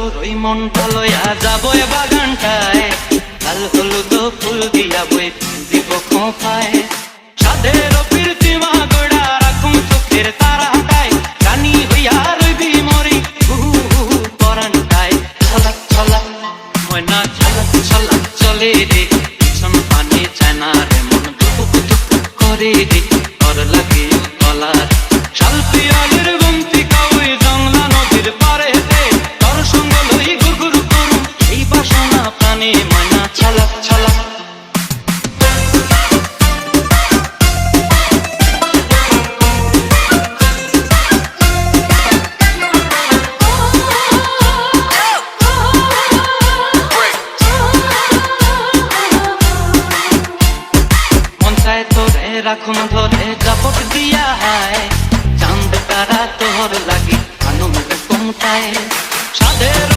তোর ওই মনটা লইয়া যাবো এ বাগানটায়, লাল হলুদ ফুল দিয়া বই দিব খোঁপায়, সাধের প্রীতিমা গোড়া রাখুম চোখের তারাটায়, রানী হইয়া রইবি মরি হু পরানটায়। ছলাক ছলাক ময়না ছলাক ছলাক চলে রে, পিছন পানি চায় না রে মন দুপুক দুপুক করে রে, তোর লাগে তলার শাল পিয়ালের বন্তি কাউই জংলা নদীর পারে দে, তোর সঙ্গ লই গুরগুর করুম এই বাসনা প্রাণে ময়না ছলাক ছলাক। রাখুন